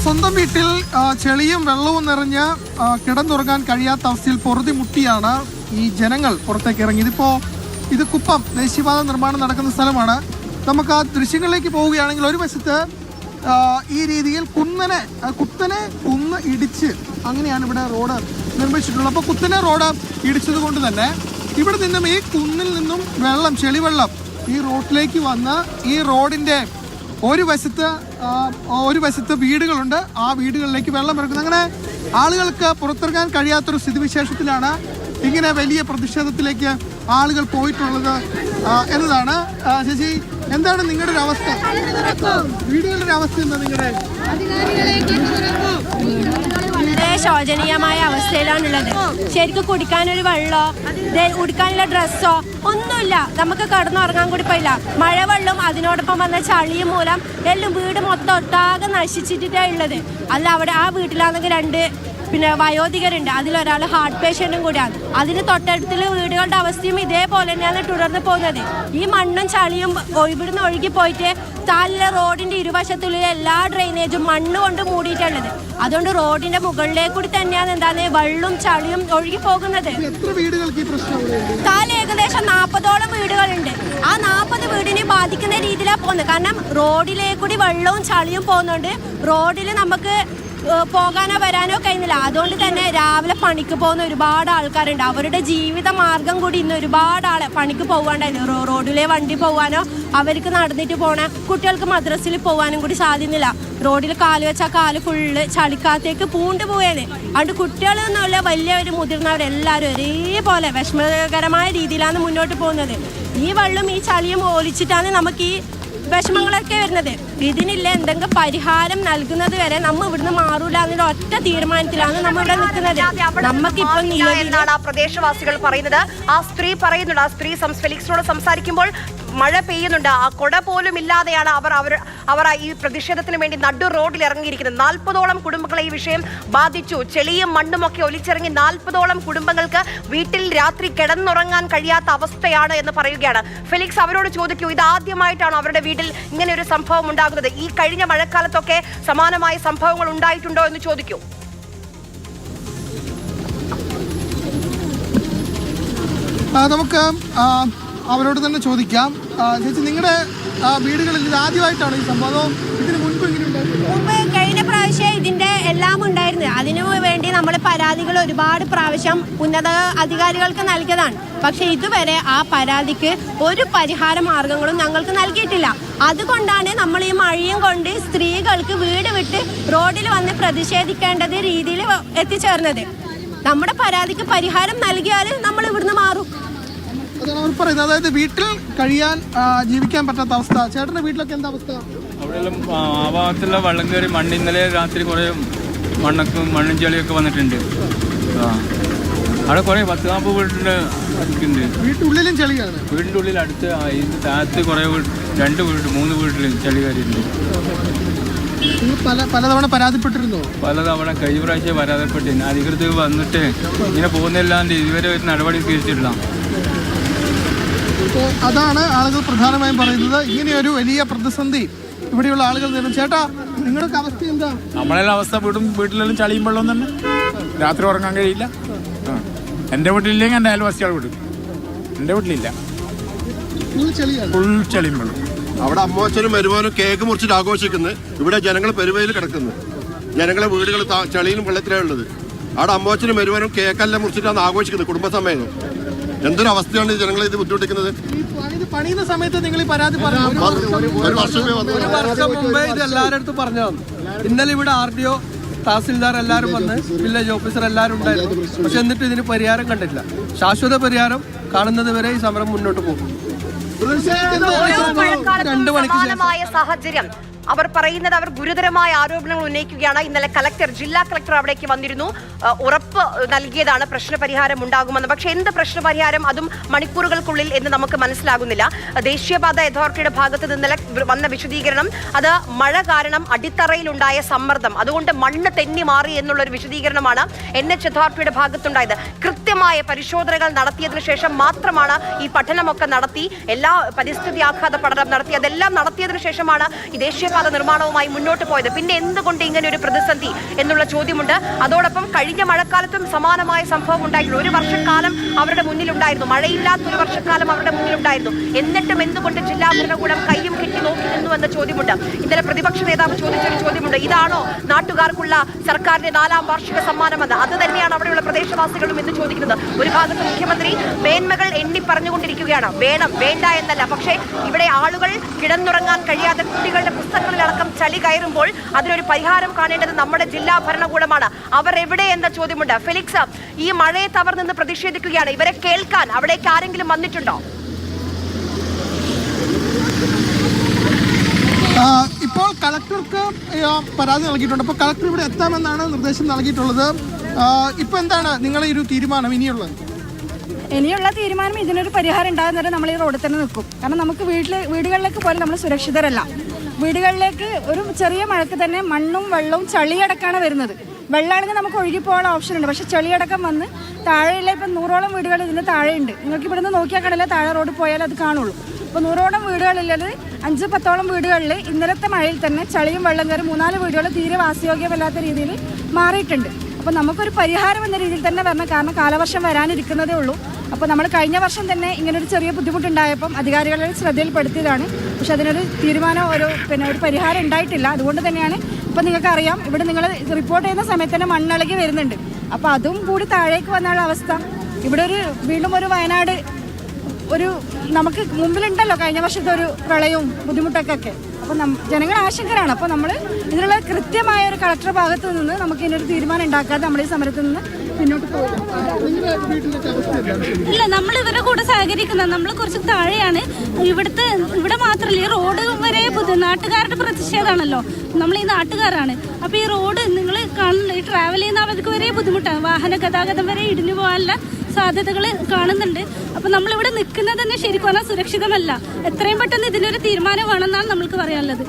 സ്വന്തം വീട്ടിൽ ചെളിയും വെള്ളവും നിറഞ്ഞ് കിടന്നുറങ്ങാൻ കഴിയാത്ത അവസ്ഥയിൽ പൊറുതി മുട്ടിയാണ് ഈ ജനങ്ങൾ പുറത്തേക്ക് ഇറങ്ങി. ഇത് കുപ്പം ദേശീയപാത നിർമ്മാണം നടക്കുന്ന സ്ഥലമാണ്. നമുക്ക് ആ ദൃശ്യങ്ങളിലേക്ക് പോവുകയാണെങ്കിൽ ഒരു വശത്ത് ഈ രീതിയിൽ കുന്ന് ഇടിച്ച് അങ്ങനെയാണ് ഇവിടെ റോഡ് നിർമ്മിച്ചിട്ടുള്ളത്. അപ്പോൾ കുത്തനെ റോഡ് ഇടിച്ചത് കൊണ്ട് തന്നെ ഇവിടെ നിന്നും ഈ കുന്നിൽ നിന്നും ചെളിവെള്ളം ഈ റോഡിലേക്ക് വന്ന് ഈ റോഡിൻ്റെ ഒരു വശത്ത് വീടുകളുണ്ട്. ആ വീടുകളിലേക്ക് വെള്ളം ഇറക്കുന്നത്. അങ്ങനെ ആളുകൾക്ക് പുറത്തിറങ്ങാൻ കഴിയാത്തൊരു സ്ഥിതിവിശേഷത്തിലാണ് ഇങ്ങനെ വലിയ പ്രതിഷേധത്തിലേക്ക് ആളുകൾ പോയിട്ടുള്ളത് എന്നതാണ്. ചേച്ചി, എന്താണ് നിങ്ങളുടെ ഒരു അവസ്ഥ? വീടുകളുടെ അവസ്ഥ എന്താ നിങ്ങളുടെ? വളരെ ശോചനീയമായ അവസ്ഥയിലാണുള്ളത്. ശരിക്കും കുടിക്കാനൊരു വെള്ളമോ ഉടുക്കാനുള്ള ഡ്രസ്സോ ഒന്നുമില്ല. നമുക്ക് കടന്നുറങ്ങാൻ കൂടി പോയില്ല. മഴവെള്ളം അതിനോടൊപ്പം വന്ന ചളിയും മൂലം എല്ലാം വീട് മൊത്തം ഒട്ടാകെ നശിച്ചിട്ടാണ് ഉള്ളത്. അല്ല, അവിടെ ആ വീട്ടിലാണെങ്കിൽ 2 വയോധികരുണ്ട്. അതിലൊരാൾ ഹാർട്ട് പേഷ്യൻറ്റും കൂടിയാണ്. അതിന് തൊട്ടടുത്തുള്ള വീടുകളുടെ അവസ്ഥയും ഇതേപോലെ തന്നെയാണ് തുടർന്ന് പോകുന്നത്. ഈ മണ്ണും ചളിയും ഇവിടുന്ന് ഒഴുകിപ്പോയിട്ട് താലിലെ റോഡിൻ്റെ ഇരുവശത്തുള്ള എല്ലാ ഡ്രെയിനേജും മണ്ണ് കൊണ്ട് മൂടിയിട്ടുള്ളത്. അതുകൊണ്ട് റോഡിന്റെ മുകളിലേക്ക് കൂടി തന്നെയാണ് വെള്ളവും ചളിയും ഒഴുകി പോകുന്നത്. താല് ഏകദേശം 40ഓളം വീടുകളുണ്ട്. ആ 40 വീടിനെ ബാധിക്കുന്ന രീതിയിലാണ് പോകുന്നത്. കാരണം റോഡിലേക്ക് കൂടി വെള്ളവും ചളിയും പോകുന്നുണ്ട്. റോഡിൽ നമുക്ക് പോകാനോ വരാനോ കഴിയുന്നില്ല. അതുകൊണ്ട് തന്നെ രാവിലെ പണിക്ക് പോകുന്ന ഒരുപാട് ആൾക്കാരുണ്ട്. അവരുടെ ജീവിത മാർഗം കൂടി ഇന്ന് ഒരുപാട് ആളെ പണിക്ക് പോകാണ്ടായിരുന്നു. റോഡിലെ വണ്ടി പോകാനോ അവർക്ക് നടന്നിട്ട് പോകണ കുട്ടികൾക്ക് മദ്രസിൽ പോകാനും കൂടി സാധിക്കുന്നില്ല. റോഡിൽ കാല് വെച്ചാൽ കാല് ഫുള്ള് ചളിക്കാത്തേക്ക് പൂണ്ട് പോവുകയാണ്. അതുകൊണ്ട് കുട്ടികളെന്നുള്ള വലിയവരും മുതിർന്നവരെല്ലാവരും ഒരേപോലെ വിഷമകരമായ രീതിയിലാണ് മുന്നോട്ട് പോകുന്നത്. ഈ വെള്ളം ഈ ചളിയും ഒലിച്ചിട്ടാണ് നമുക്ക് ഈ വിഷമങ്ങളൊക്കെ വരുന്നത്. ഇതിനില്ല എന്തെങ്കിലും പരിഹാരം നൽകുന്നത് വരെ നമ്മൾ ഇവിടുന്ന് മാറൂല എന്നുള്ള ഒറ്റ തീരുമാനത്തിലാണ് നമ്മൾ ഇവിടെ നിൽക്കുന്നത്. നമുക്കിപ്പോൾ നിലവിലാണ് പ്രദേശവാസികൾ പറയുന്നത്. ആ സ്ത്രീ ഫെലിക്സിനോട് സംസാരിക്കുമ്പോൾ മഴ പെയ്യുന്നുണ്ട്. ആ കൊട പോലും ഇല്ലാതെയാണ് അവർ ഈ പ്രതിഷേധത്തിന് വേണ്ടി നടു റോഡിൽ ഇറങ്ങിയിരിക്കുന്നത്. 40ഓളം കുടുംബങ്ങളെ ഈ വിഷയം ബാധിച്ചു. ചെളിയും മണ്ണും ഒക്കെ ഒലിച്ചിറങ്ങി 40ഓളം കുടുംബങ്ങൾക്ക് വീട്ടിൽ രാത്രി കിടന്നുറങ്ങാൻ കഴിയാത്ത അവസ്ഥയാണ് എന്ന് പറയുകയാണ്. ഫെലിക്സ്, അവരോട് ചോദിക്കൂ, ഇത് ആദ്യമായിട്ടാണ് അവരുടെ വീട്ടിൽ ഇങ്ങനെ ഒരു സംഭവം ഉണ്ടാകുന്നത്? ഈ കഴിഞ്ഞ മഴക്കാലത്തൊക്കെ സമാനമായ സംഭവങ്ങൾ ഉണ്ടായിട്ടുണ്ടോ എന്ന് ചോദിക്കൂ. നമുക്ക് അവരോട് തന്നെ ചോദിക്കാം. ചേച്ചി, നിങ്ങളുടെ വീടുകളിൽ ഇത് ആദ്യമായിട്ടാണ് ഈ സംഭവം? ഇതിന് മുൻപ് കഴിഞ്ഞ പ്രാവശ്യം ഇതിന്റെ എല്ലാം ഉണ്ടായിരുന്നു. അതിനു വേണ്ടി നമ്മൾ പരാതികൾ ഒരുപാട് പ്രാവശ്യം ഉന്നത അധികാരികൾക്ക് നൽകിയതാണ്. പക്ഷെ ഇതുവരെ ആ പരാതിക്ക് ഒരു പരിഹാര മാർഗങ്ങളും ഞങ്ങൾക്ക് നൽകിയിട്ടില്ല. അതുകൊണ്ടാണ് നമ്മൾ ഈ മഴയും കൊണ്ട് സ്ത്രീകൾക്ക് വീട് വിട്ട് റോഡിൽ വന്ന് പ്രതിഷേധിക്കേണ്ടത് രീതിയിൽ എത്തിച്ചേർന്നത്. നമ്മുടെ പരാതിക്ക് പരിഹാരം നൽകിയാൽ നമ്മൾ ഇവിടുന്ന് മാറും. പറയുന്നത് അതായത് വീട്ടിൽ ജീവിക്കാൻ പറ്റാത്ത അവസ്ഥ. ചേട്ടന്റെ വീട്ടിലൊക്കെ എന്താ അവസ്ഥ? അവിടെയെല്ലാം ആ ഭാഗത്തുള്ള വെള്ളം കയറി ഇന്നലെ രാത്രി കുറേ മണ്ണും ചെളിയൊക്കെ വന്നിട്ടുണ്ട്. അവിടെ കുറേ 10-40 വീടിൻ്റെ അടുത്തുണ്ട്. വീട്ടിനുള്ളിലും ചെളിയാണ്. വീടിൻ്റെ ഉള്ളിൽ അടുത്ത് താഴത്ത് കുറേ 2 വീട് 3 വീട്ടിൽ ചെളി കയറിയിട്ടുണ്ട്. പലതവണ പരാതിപ്പെട്ടിരുന്നു. പലതവണ കഴിഞ്ഞ പ്രാവശ്യം പരാതിപ്പെട്ടിരുന്നു. അധികൃതർ വന്നിട്ട് ഇങ്ങനെ പോകുന്നില്ലാണ്ട് ഇതുവരെ ഒരു നടപടി സ്വീകരിച്ചിട്ടില്ല. അപ്പോൾ അതാണ് ആളുകൾ പ്രധാനമായും പറയുന്നത്. ഇങ്ങനെയൊരു വലിയ പ്രതിസന്ധി ഇവിടെയുള്ള ആളുകൾ നേരിടും. ചേട്ടാ, നിങ്ങളുടെ അവസ്ഥ എന്താ? നമ്മളെല്ലാം അവസ്ഥ വീട്ടിലെല്ലാം ചളിയും വെള്ളം തന്നെ. രാത്രി ഉറങ്ങാൻ കഴിയില്ല. എൻ്റെ വീട്ടിലില്ലെങ്കിൽ എൻ്റെ അയൽവാസികളുടെ വീട്. എൻ്റെ വീട്ടിലില്ല, ഫുൾ ചളിയും വെള്ളം. അവിടെ അമ്മോച്ചനും വരുമാനും കേക്ക് മുറിച്ചിട്ട് ആഘോഷിക്കുന്നു. ഇവിടെ ജനങ്ങൾ പെരുവയിൽ കിടക്കുന്നു. ജനങ്ങളെ വീടുകൾ ചളിയിലും വെള്ളത്തിലാണ് ഉള്ളത്. അവിടെ അമ്മോച്ചനും വരുമാനും കേക്കെല്ലാം മുറിച്ചിട്ടാണ് ആഘോഷിക്കുന്നത് കുടുംബസമേതം. എന്തൊരു അവസ്ഥയാണ് ജനങ്ങളെ ഇത് ബുദ്ധിമുട്ടിക്കുന്നത്. പണിയുന്ന സമയത്ത് നിങ്ങൾ ഈ പരാതി ഒരു വർഷം മുമ്പേ ഇത് എല്ലാവരുടെ അടുത്തും പറഞ്ഞതാണ്. ഇന്നലെ ഇവിടെ RDO, തഹസിൽദാർ എല്ലാവരും വന്ന്, വില്ലേജ് ഓഫീസർ എല്ലാവരും ഉണ്ടായിരുന്നു. പക്ഷെ എന്നിട്ട് ഇതിന് പരിഹാരം കണ്ടിട്ടില്ല. ശാശ്വത പരിഹാരം കാണുന്നത് വരെ ഈ സമരം മുന്നോട്ട് പോകും. 2 മണിക്ക് സാഹചര്യം അവർ പറയുന്നത്. അവർ ഗുരുതരമായ ആരോപണങ്ങൾ ഉന്നയിക്കുകയാണ്. ഇന്നലെ ജില്ലാ കളക്ടർ അവിടേക്ക് വന്നിരുന്നു. ഉറപ്പ് നൽകിയതാണ് പ്രശ്നപരിഹാരം ഉണ്ടാകുമെന്ന്. പക്ഷെ എന്ത് പ്രശ്നപരിഹാരം, അതും മണിക്കൂറുകൾക്കുള്ളിൽ എന്ന് നമുക്ക് മനസ്സിലാകുന്നില്ല. ദേശീയപാത അതോറിറ്റിയുടെ ഭാഗത്ത് നിന്ന് വന്ന വിശദീകരണം, അത് മഴ കാരണം അടിത്തറയിലുണ്ടായ സമ്മർദ്ദം, അതുകൊണ്ട് മണ്ണ് തെന്നി മാറി എന്നുള്ളൊരു വിശദീകരണമാണ് NH അതോറിറ്റിയുടെ ഭാഗത്തുണ്ടായത്. കൃത്യമായ പരിശോധനകൾ നടത്തിയതിനു ശേഷം മാത്രമാണ് ഈ പഠനമൊക്കെ നടത്തി, എല്ലാ പരിസ്ഥിതി ആഘാത പഠനം നടത്തി, അതെല്ലാം നടത്തിയതിനു ശേഷമാണ് ഈ ദേശീയപാത ദേശീയപാത നിർമ്മാണവുമായി മുന്നോട്ട് പോയത്. പിന്നെ എന്തുകൊണ്ട് ഇങ്ങനെ ഒരു പ്രതിസന്ധി എന്നുള്ള ചോദ്യമുണ്ട്. അതോടൊപ്പം കഴിഞ്ഞ മഴക്കാലത്തും സമാനമായ സംഭവം ഉണ്ടായിരുന്നു. ഒരു വർഷക്കാലം അവരുടെ മുന്നിലുണ്ടായിരുന്നു, മഴയില്ലാത്ത ഒരു വർഷക്കാലം അവരുടെ മുന്നിലുണ്ടായിരുന്നു. എന്നിട്ടും എന്തുകൊണ്ട് ജില്ലാ ഭരണകൂടം കയ്യും കെട്ടി നോക്കി നിന്നു എന്ന ചോദ്യമുണ്ട്. ഇന്നലെ പ്രതിപക്ഷ നേതാവ് ചോദിച്ചൊരു ചോദ്യമുണ്ട്, ഇതാണോ നാട്ടുകാർക്കുള്ള സർക്കാരിന്റെ 4ാം വാർഷിക സമ്മാനമെന്ന്? അത് തന്നെയാണ് അവിടെയുള്ള പ്രദേശവാസികളും എന്ന് ചോദിക്കുന്നത്. ഒരു ഭാഗത്ത് മുഖ്യമന്ത്രി മേന്മകൾ എണ്ണി പറഞ്ഞുകൊണ്ടിരിക്കുകയാണ്, വേണം വേണ്ട എന്നല്ല. പക്ഷേ ഇവിടെ ആളുകൾ കിടന്നുറങ്ങാൻ കഴിയാതെ കുട്ടികളുടെ പുസ്തകങ്ങളിലടക്കം ചളി കയറുമ്പോൾ അതിനൊരു പരിഹാരം കാണേണ്ടത് നമ്മുടെ ജില്ലാ ഭരണകൂടമാണ്. അവർ എവിടെ എന്ന ചോദ്യമുണ്ട്. ഫെലിക്സ്, ഈ മഴയത്ത് അവർ നിന്ന് പ്രതിഷേധിക്കുകയാണ്. ഇവരെ കേൾക്കാൻ അവിടേക്ക് ആരെങ്കിലും വന്നിട്ടുണ്ടോ? ഇപ്പോൾ കളക്ടർക്ക് പരാതി നൽകിയിട്ടുണ്ട്. അപ്പോൾ കളക്ടർ ഇവിടെ എത്താമെന്നാണ് നിർദ്ദേശം നൽകിയിട്ടുള്ളത്. ഇപ്പോൾ എന്താണ് നിങ്ങളുടെ ഒരു തീരുമാനം ഇനിയുള്ള തീരുമാനം? ഇതിനൊരു പരിഹാരം ഉണ്ടാകുന്നവരെ നമ്മൾ ഈ റോഡിൽ തന്നെ നിൽക്കും. കാരണം നമുക്ക് വീടുകളിലേക്ക് പോലും നമ്മൾ സുരക്ഷിതരല്ല. വീടുകളിലേക്ക് ഒരു ചെറിയ മഴക്ക് തന്നെ മണ്ണും വെള്ളവും ചളിയടക്കാണ് വരുന്നത്. വെള്ളമാണെങ്കിൽ നമുക്ക് ഒഴുകിപ്പോകാൻ ഓപ്ഷൻ ഉണ്ട്, പക്ഷേ ചെളിയടക്കം വന്ന് താഴെയുള്ള ഇപ്പം 100ഓളം വീടുകൾ ഇതിന് താഴെയുണ്ട്. നിങ്ങൾക്ക് ഇവിടുന്ന് നോക്കിയാൽ കണ്ടില്ല, താഴെ റോഡ് പോയാൽ അത് കാണുള്ളൂ. ഇപ്പോൾ 100ഓളം വീടുകളില്ലത് 5-10ഓളം വീടുകളിൽ ഇന്നലത്തെ മഴയിൽ തന്നെ ചളിയും വെള്ളം കയറി 3-4 വീടുകൾ തീരെ വാസയോഗ്യമല്ലാത്ത രീതിയിൽ മാറിയിട്ടുണ്ട്. അപ്പോൾ നമുക്കൊരു പരിഹാരം എന്ന രീതിയിൽ തന്നെ വരണം. കാരണം കാലവർഷം വരാനിരിക്കുന്നതേ ഉള്ളൂ. അപ്പോൾ നമ്മൾ കഴിഞ്ഞ വർഷം തന്നെ ഇങ്ങനൊരു ചെറിയ ബുദ്ധിമുട്ടുണ്ടായപ്പം അധികാരികളുടെ ശ്രദ്ധയിൽപ്പെടുത്തിയതാണ്. പക്ഷെ അതിനൊരു തീരുമാനം ഒരു പരിഹാരം ഉണ്ടായിട്ടില്ല. അതുകൊണ്ട് തന്നെയാണ് ഇപ്പം നിങ്ങൾക്കറിയാം, ഇവിടെ നിങ്ങൾ റിപ്പോർട്ട് ചെയ്യുന്ന സമയത്ത് തന്നെ മണ്ണിളകി വരുന്നുണ്ട്. അപ്പോൾ അതും കൂടി താഴേക്ക് വന്നുള്ള അവസ്ഥ. ഇവിടെ വീണ്ടും ഒരു വയനാട് നമുക്ക് മുമ്പിലുണ്ടല്ലോ കഴിഞ്ഞ വർഷത്തെ ഒരു പ്രളയവും ബുദ്ധിമുട്ടൊക്കെ. അപ്പോൾ ജനങ്ങൾ ആശങ്കരാണ്. അപ്പോൾ നമ്മൾ ഇതിനുള്ള കൃത്യമായ ഒരു കളക്ടർ ഭാഗത്ത് നിന്ന് നമുക്ക് ഇതിനൊരു തീരുമാനം ഉണ്ടാക്കാതെ നമ്മൾ ഈ സമരത്തിൽ നിന്ന് പിന്നോട്ട് പോകും. ഇല്ല, നമ്മൾ ഇവരുടെ കൂടെ സഹകരിക്കുന്നത്. നമ്മൾ കുറച്ച് താഴെയാണ്. ഇവിടെ മാത്രമല്ല, ഈ റോഡ് വരെ നാട്ടുകാരുടെ പ്രതിഷേധമാണല്ലോ. നമ്മൾ ഈ നാട്ടുകാരാണ്. അപ്പോൾ ഈ റോഡ് നിങ്ങൾ കാണുന്ന ഈ ട്രാവൽ ചെയ്യുന്ന അവർക്ക് വരെ ബുദ്ധിമുട്ടാണ്. വാഹന ഗതാഗതം വരെ ഇടിഞ്ഞു പോകാനുള്ള സാധ്യതകൾ കാണുന്നുണ്ട്. അപ്പോൾ നമ്മളിവിടെ നിൽക്കുന്നത് തന്നെ ശരിക്കും പറഞ്ഞാൽ സുരക്ഷിതമല്ല. എത്രയും പെട്ടെന്ന് ഇതിനൊരു തീരുമാനം വേണമെന്നാണ് നമ്മൾക്ക് പറയാനുള്ളത്.